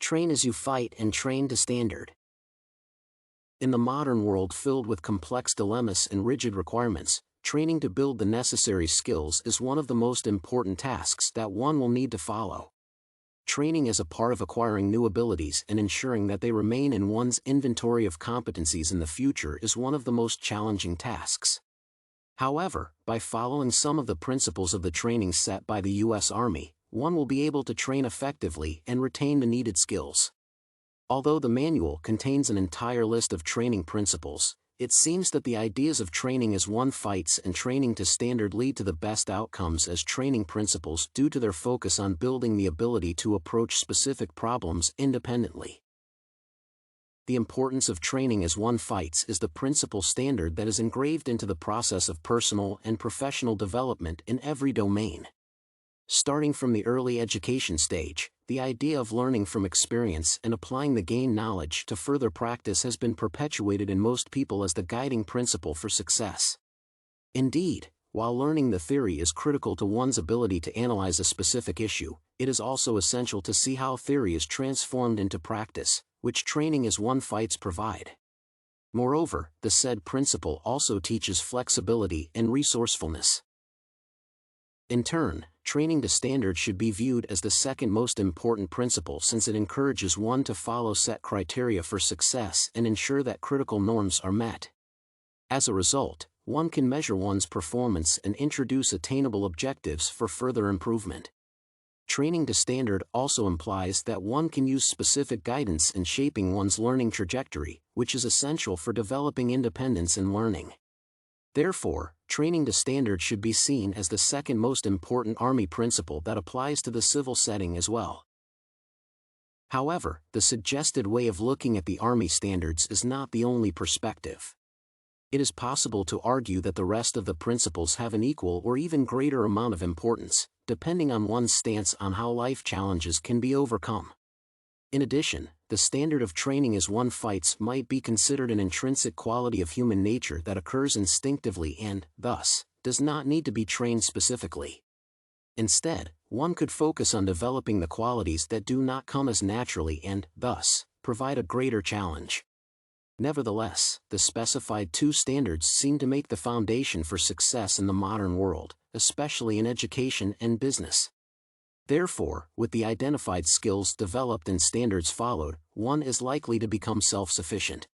Train as you fight and train to standard. In the modern world filled with complex dilemmas and rigid requirements, training to build the necessary skills is one of the most important tasks that one will need to follow. Training as a part of acquiring new abilities and ensuring that they remain in one's inventory of competencies in the future is one of the most challenging tasks. However, by following some of the principles of the training set by the U.S. Army, one will be able to train effectively and retain the needed skills. Although the manual contains an entire list of training principles, it seems that the ideas of training as one fights and training to standard lead to the best outcomes as training principles due to their focus on building the ability to approach specific problems independently. The importance of training as one fights is the principle standard that is engraved into the process of personal and professional development in every domain. Starting from the early education stage, the idea of learning from experience and applying the gained knowledge to further practice has been perpetuated in most people as the guiding principle for success. Indeed, while learning the theory is critical to one's ability to analyze a specific issue, it is also essential to see how theory is transformed into practice, which training as one fights provide. Moreover, the said principle also teaches flexibility and resourcefulness. In turn, training to standard should be viewed as the second most important principle since it encourages one to follow set criteria for success and ensure that critical norms are met. As a result, one can measure one's performance and introduce attainable objectives for further improvement. Training to standard also implies that one can use specific guidance in shaping one's learning trajectory, which is essential for developing independence in learning. Therefore, training to standard should be seen as the second most important Army principle that applies to the civil setting as well. However, the suggested way of looking at the Army standards is not the only perspective. It is possible to argue that the rest of the principles have an equal or even greater amount of importance, depending on one's stance on how life challenges can be overcome. In addition, the standard of training as one fights might be considered an intrinsic quality of human nature that occurs instinctively and, thus, does not need to be trained specifically. Instead, one could focus on developing the qualities that do not come as naturally and, thus, provide a greater challenge. Nevertheless, the specified two standards seem to make the foundation for success in the modern world, especially in education and business. Therefore, with the identified skills developed and standards followed, one is likely to become self-sufficient.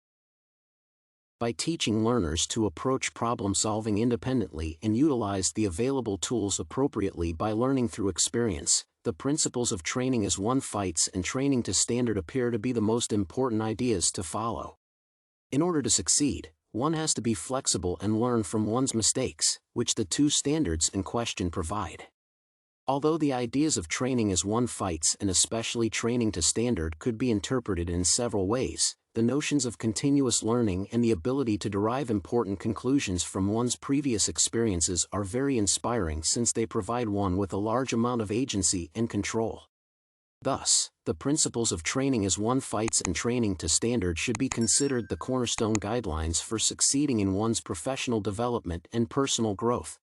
By teaching learners to approach problem-solving independently and utilize the available tools appropriately by learning through experience, the principles of training as one fights and training to standard appear to be the most important ideas to follow. In order to succeed, one has to be flexible and learn from one's mistakes, which the two standards in question provide. Although the ideas of training as one fights and especially training to standard could be interpreted in several ways, the notions of continuous learning and the ability to derive important conclusions from one's previous experiences are very inspiring since they provide one with a large amount of agency and control. Thus, the principles of training as one fights and training to standard should be considered the cornerstone guidelines for succeeding in one's professional development and personal growth.